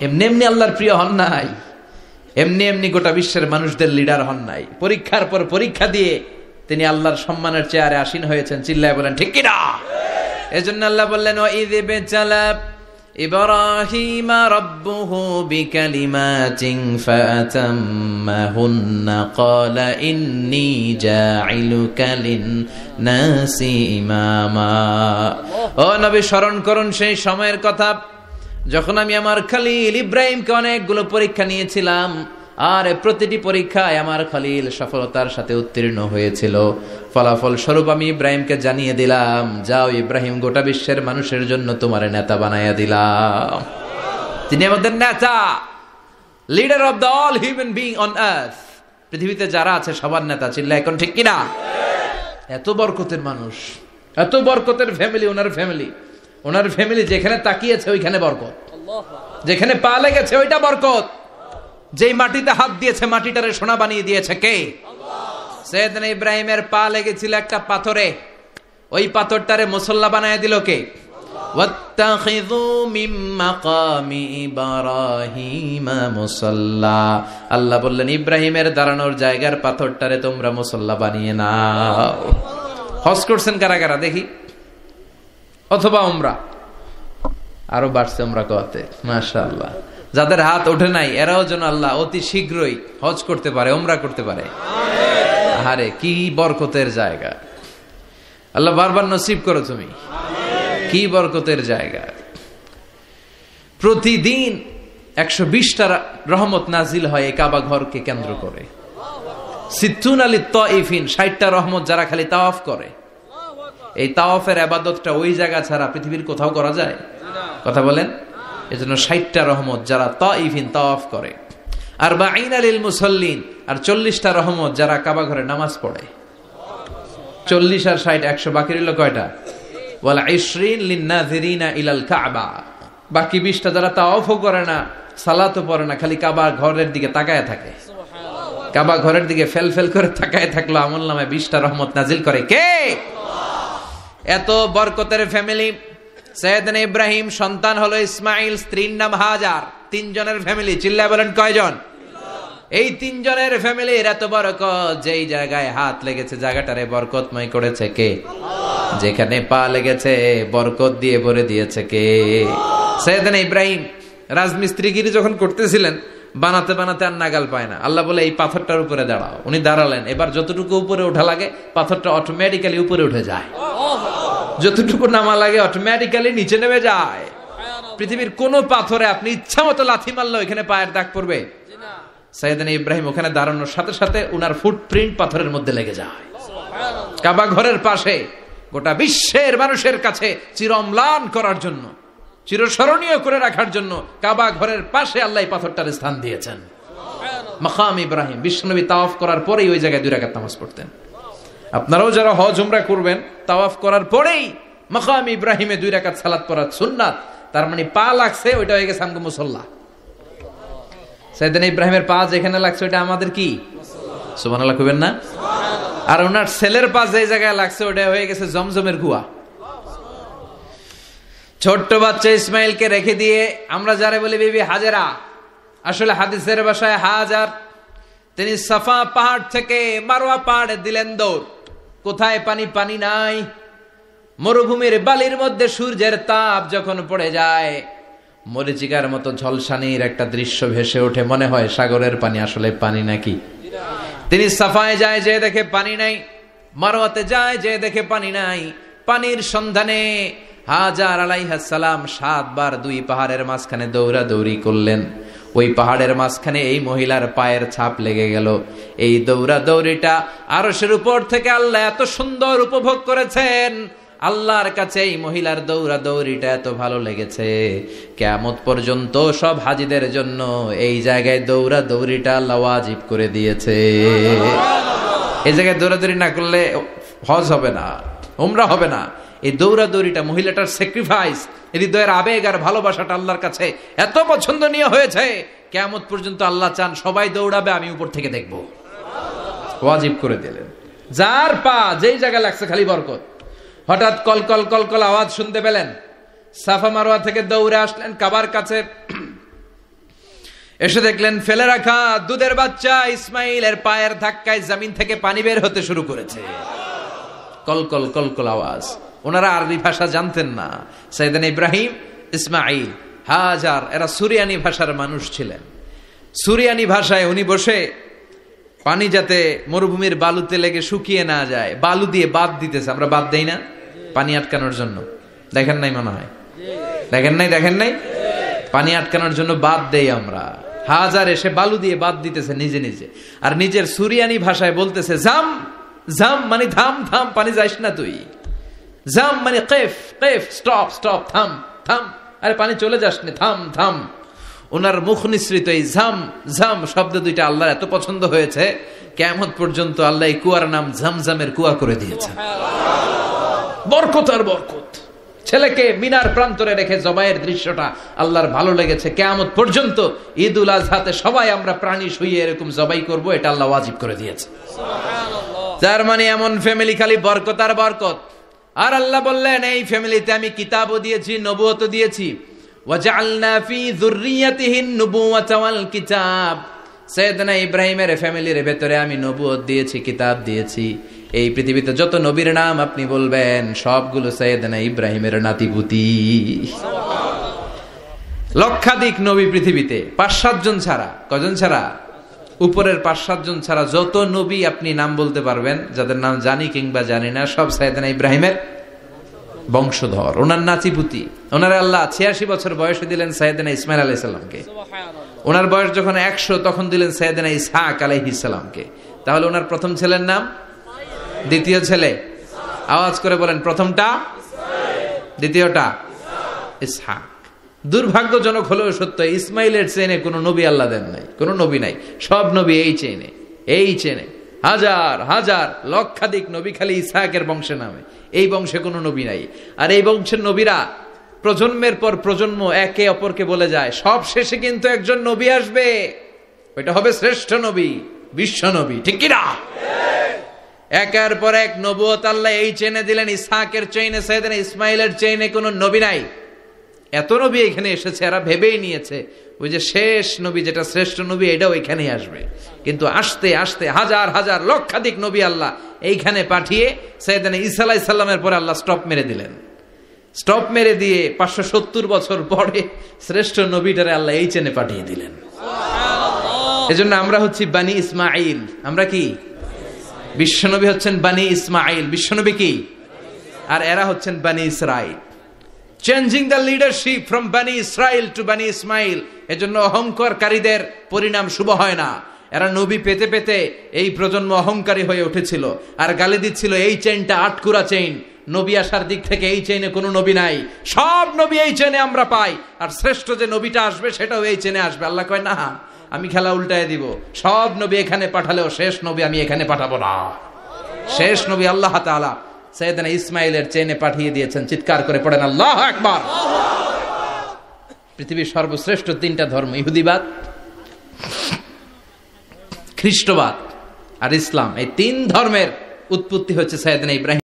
এমনি এমনি আল্লাহর প্রিয় হন নাই, এমনি এমনি গোটা বিশ্বের মানুষদের লিডার হন নাই। পরীক্ষার পর পরীক্ষা দিয়ে তিনি আল্লাহর সম্মানের চেয়ারে আসীন হয়েছেন। চিল্লায় বলেন ঠিক কিনা? এজন্য আল্লাহ বললেন, ওয়াইয ইবতালা ইব্রাহিমা রাব্বুহু বিকালিমাতিন ফাআতাম্মাহুন্না ক্বালা ইন্নী জাঈলুকা লিন-নাসি ইমামা। ও নবী, স্মরণ করুন সেই সময়ের কথা যখন আমি আমার খলিল ইব্রাহিমকে অনেকগুলো পরীক্ষা নিয়েছিলাম, আর প্রতিটি পরীক্ষায় আমার খলিল সফলতার সাথে উত্তীর্ণ হয়েছিল। ফলাফল স্বরূপ আমি ইব্রাহিমকে জানিয়ে দিলাম, যাও ইব্রাহিম, গোটা বিশ্বের মানুষের জন্য তোমার নেতা বানাইয়া দিলাম। তিনি আমাদের নেতা, leader of the all human being on earth. পৃথিবীতে যারা আছে সবার নেতা। চিল্লা এখন ঠিক কিনা? এত বরকতের মানুষ, এত বরকতের ফ্যামিলি। ওনার ফ্যামিলি যেখানে তাকিয়েছে ওইখানে বরকত, যেখানে পা লেগেছে ওইটা বরকত। যেই মাটিতে হাত দিয়েছে মাটিটারে সোনা বানিয়ে দিয়েছে কে? সৈয়দনা ইব্রাহিমের পা লেগেছিল একটা পাথরে, ওই পাথরটারে মুসল্লা বানায় দিল কে? ওয়াত্তাখিযু মিন মাকামি ইব্রাহিমা মুসাল্লা। আল্লাহ বললেন, ইব্রাহিমের দাঁড়ানোর জায়গার পাথরটারে তোমরা মুসল্লা বানিয়ে নাও। হজ করছেন কারা কারা দেখি? অথবা উমরা? আরো বাড়ছে উমরা করতে, মাশাআল্লাহ। যাদের হাত ওঠে নাই এরাও যেন আল্লাহ অতি শীঘ্রই হজ করতে পারে, উমরা করতে পারে। আরে কি বরকতের জায়গা! আল্লাহ বারবার নসিব করো তুমি। কি বরকতের জায়গা! প্রতিদিন 120টা রহমত নাজিল হয় এই কাবা ঘরকে কেন্দ্র করে। সিত্তুন আলী তাইফিন, 60টা রহমত যারা খালি তাওয়াফ করে। এই তাওয়াফের ইবাদতটা ওই জায়গা ছাড়া পৃথিবীর কোথাও করা যায়? কথা বলেন। এজন্য 60টা রহমত যারা তাইফিন তাওয়াফ করে। আর বাঈনা লিল মুসাল্লিন, আর 40টা রহমত যারা কাবা ঘরে নামাজ পড়ে। 40 আর 60 100, বাকি রইল কয়টা? ওয়াল 20 লিন-নাযিরিনা ইলাল কাবা। বাকি 20টা যারা তাওয়াফও করে না, সালাতও পড়ে না, খালি কাবা ঘরের দিকে তাকায় থাকে। কাবা ঘরের দিকে ফেল করে তাকায় থাকলো, আমলনামায় 20টা রহমত নাজিল করে কে? এত বরকতের ফ্যামিলি। সৈয়দনা ইব্রাহিম সন্তান হলো ইসমাইল, স্ত্রীর নাম হাজার। 3 জনের ফ্যামিলি। চিল্লায় বলেন কয়জন? এই 3 জনের ফ্যামিলির এত বরকত, যেই জায়গায় হাত লেগেছে জায়গাটারে বরকতময় করেছে কে? যেখানে পা লেগেছে বরকত দিয়ে ভরে দিয়েছে কে? সৈয়দনা ইব্রাহিম রাজমিস্ত্রিগিরি যখন করতেছিলেন, বানাতে বানাতে আর নাগাল পায় না। আল্লাহ বলে, এই পাথরটার উপরে দাঁড়াও। উনি দাঁড়ালেন। এবার যতটুকু উপরে ওঠা লাগে পাথরটা অটোমেটিক্যালি উপরে উঠে যায়, যতটুকু নামা লাগে অটোমেটিক্যালি নিচে নেমে যায়। পৃথিবীর কোন পাথরে আপনি ইচ্ছা মতো লাথি মারলে এখানে পায়ের দাগ পড়বে? সাইয়েদনা ইব্রাহিম ওখানে দাঁড়ানোর সাথে সাথে উনার ফুটপ্রিন্ট পাথরের মধ্যে লেগে যায়। কাবা ঘরের পাশে গোটা বিশ্বের মানুষের কাছে চিরম্লান করার জন্য, চিরস্মরণীয় করে রাখার জন্য কাবা ঘরের পাশে আল্লাহ পাথরটার স্থান দিয়েছেন। মাকাম ইব্রাহিম। বিশ্বনবী তাওয়াফ করার পরেই ওই জায়গায় 2 রাকাত নামাজ পড়তেন। আপনারাও যারা হজ উমরা করবেন, তাওয়াফ করার পরেই মাকাম ইব্রাহিমে 2 রাকাত সালাত পড়া সুন্নাত। তার মানে পা লাগছে, ওইটা হয়ে গেছে আমগো মুসল্লা। সাইয়েদনা ইব্রাহিমের পা যেখানে লাগছে ওইটা আমাদের কি? সুবহানাল্লাহ কইবেন না? আর ওনার ছেলের পা যে জায়গায় লাগছে ওইটা হয়ে গেছে জমজমের কুয়া। ছোট্ট বাচ্চা ইসমাইলকে রেখে দিয়ে আমরা যারে বলি বিবি হাজেরা, আসলে হাদিসের ভাষায় হাজার, তিনি সাফা পাহাড় থেকে মারওয়া পাহাড়ে দিলেন দৌড়। কোথায় পানি? পানি নাই। মরুভূমির বালির মধ্যে সূর্যের তাপ যখন পড়ে যায়, মরিচিকার মতো ঝলসানির একটা দৃশ্য ভেসে ওঠে, মনে হয় সাগরের পানি, আসলে পানি নাকি। তিনি সাফায় যায়, যে দেখে পানি নাই। মারওয়াতে যায়, যে দেখে পানি নাই। পানির সন্ধানে হাজার আলাইহিস সালাম 7 বার 2 পাহাড়ের মাঝখানে দৌড়াদৌড়ি করলেন। ওই পাহাড়ের মাঝখানে এই মহিলার পায়ের ছাপ লেগে গেল। এই দৌড়াদৌড়িটা আরশের উপর থেকে আল্লাহ এত সুন্দর উপভোগ করেছেন। আল্লাহর কাছে এই মহিলার দৌড়াদৌড়িটা এত ভালো লেগেছে, কিয়ামত পর্যন্ত সব হাজীদের জন্য এই জায়গায় দৌড়াদৌড়িটা আল্লাহ ওয়াজিব করে দিয়েছে। এই জায়গায় দৌড়াদৌড়ি না করলে হজ হবে না, উমরা হবে না। এই দৌড়াদৌড়িটা, মহিলাটার স্যাক্রিফাইস, হৃদয়ের আবেগ আর ভালোবাসাটা আল্লাহর কাছে এত পছন্দনীয় হয়েছে, কিয়ামত পর্যন্ত আল্লাহ চান সবাই দৌড়াবে, আমি উপর থেকে দেখব। ওয়াজিব করে দিলেন। যার পা যেই জায়গায় লাগছে খালি বরকত। হঠাৎ কলকল কলকল আওয়াজ শুনতে পেলেন। সাফা মারওয়া থেকে দৌড়ে আসলেন কাবার কাছে। এসে দেখলেন ফেলে রাখা দুধের বাচ্চা ইসমাইলের পায়ের ধাক্কায় জমিন থেকে পানি বের হতে শুরু করেছে। কলকল কলকল আওয়াজ। ওনারা আরবি ভাষা জানতেন না। সাইয়েদনা ইব্রাহিম, ইসমাইল, হাজার এরা সুরিয়ানি ভাষার মানুষ ছিলেন। সুরিয়ানি ভাষায় উনি বসে পানি যাতে মরুভূমির বালুতে লেগে শুকিয়ে না যায়, বালু দিয়ে বাঁধ দিতেছে। আমরা বাঁধ দেই না পানি আটকানোর জন্য? দেখেন নাই মনে হয়? দেখেন নাই? পানি আটকানোর জন্য বাঁধ দেই আমরা। হাজার এসে বালু দিয়ে বাঁধ দিতেছে নিজে নিজে, আর নিজের সুরিয়ানি ভাষায় বলতেছে জাম জাম, মানে থাম থাম, পানি যাইস না তুই। জাম মানে কেফ কেফ, স্টপ স্টপ, থাম থাম, আরে পানি চলে যাস না, থাম থাম। ওনার মুখ নিঃসৃত এই ঝাম ঝাম শব্দ দুইটা আল্লাহর এত পছন্দ হয়েছে, কিয়ামত পর্যন্ত আল্লাহ এই কুয়ার নাম ঝমঝমের কুয়া করে দিয়েছেন। বরকত আর বরকত। ছেলেকে মিনার প্রান্তরে রেখে জবাইয়ের দৃশ্যটা আল্লাহর ভালো লেগেছে। কিয়ামত পর্যন্ত ঈদ উল আজহাতে সবাই আমরা প্রাণী শুইয়ে এরকম জবাই করব, এটা আল্লাহ ওয়াজিব করে দিয়েছে। যার মানে এমন ফ্যামিলি খালি বরকত আর বরকত। আর আল্লাহ বললেন এই ফ্যামিলিতে আমি কিতাবও দিয়েছি, নবুয়তও দিয়েছি। ওয়াজআলনা ফি যুররিয়াতিহিন নুবুওয়াতা ওয়াল কিতাব। সাইয়েদনা ইব্রাহিমের ফ্যামিলির ভেতরে আমি নবুয়ত দিয়েছি, কিতাব দিয়েছি। এই পৃথিবীতে যত নবীর নাম আপনি বলবেন সবগুলো সাইয়েদনা ইব্রাহিমের নাতিপুতি। লক্ষাধিক নবী পৃথিবীতে, 5-7 জন ছাড়া। কজন ছাড়া? উপরের 5-7 জন ছাড়া যত নবী আপনি নাম বলতে পারবেন, যাদের নাম জানি কিংবা জানি না, সব সাইয়েদনা ইব্রাহিমের বংশধর, ওনার নাতিপুতি। ওনার আল্লাহ 86 বছর বয়সে দিলেন সাইয়েদনা ইসমাইল আলাইহিস সালামকে। ওনার বয়স যখন 100 তখন দিলেন সাইয়েদনা ইসহাক আলাইহিস সালামকে। তাহলে ওনার প্রথম ছেলের নাম? দ্বিতীয় ছেলে? আওয়াজ করে বলেন, প্রথমটা দ্বিতীয়টা ইসহাক। দুর্ভাগ্যজনক হলেও সত্য, ইসমাইলের চেনে কোনো নবী আল্লাহ দেন নাই, কোনো নবী নাই। সব নবী এই চেনে হাজার হাজার লক্ষাধিক নবী খালি ইসহাকের বংশে নামে। এই বংশে কোনো নবী নাই। আর এই বংশের নবীরা প্রজন্মের পর প্রজন্ম একে অপরকে বলে যায়, সব শেষে কিন্তু একজন নবী আসবে, ওইটা হবে শ্রেষ্ঠ নবী, বিশ্ব নবী। ঠিক কিনা? একের পর এক নবুয়ত আল্লাহ এই চেনে দিলেন। ইসহাকের চেইনে, সাইয়েদনা ইসমাইলের চেইনে কোনো নবী নাই। এত নবী এখানে এসেছে, এরা ভেবেই নিয়েছে ওই যে শেষ নবী যেটা শ্রেষ্ঠ নবী এটাও এখানেই আসবে। কিন্তু আস্তে আস্তে হাজার হাজার লক্ষাধিক নবী আল্লাহ এইখানে পাঠিয়ে সাইয়েদনা ঈসা আলাইহিস সালামের পরে আল্লাহ স্টপ মেরে দিলেন। স্টপ মেরে দিয়ে 570 বছর পরে শ্রেষ্ঠ নবীটারে আল্লাহ এই চেনে পাঠিয়ে দিলেন। এজন্য আমরা হচ্ছি বানি ইসমাইল। আমরা কি? বিশ্বনবী হচ্ছেন বানি ইসমাইল, বিশ্বনবী কি? আর এরা হচ্ছেন বানি Israil. Changing the leadership from বানি ইসরাইল টু বানি ইসমাইল। এজন্য অহংকারীদের পরিণাম শুভ হয় না। এরা নবী পেতে পেতে এই প্রজন্ম অহংকারী হয়ে উঠেছিল আর গালি দিচ্ছিল এই চেইনটা আটকুরা চেইন, নবী আসার দিক থেকে এই চেইনে কোনো নবী নাই, সব নবী এই চেইনে আমরা পাই, আর শ্রেষ্ঠ যে নবীটা আসবে সেটাও এই চেইনে আসবে। আল্লাহ কয় না, আমি খেলা উল্টায় দিব, সব নবী এখানে পাঠালেও শেষ নবী আমি এখানে পাঠাবো না। শেষ নবী আল্লাহ তাআলা সাইয়েদনা ইসমাইলের চেইনে পাঠিয়ে দিয়েছেন। চিৎকার করে পড়েন আল্লাহু আকবার। পৃথিবীর সর্বশ্রেষ্ঠ 3টা ধর্ম, ইহুদিবাদ, খ্রিস্টবাদ আর ইসলাম, এই 3 ধর্মের উৎপত্তি হচ্ছে সাইয়েদনা ইব্রাহিম।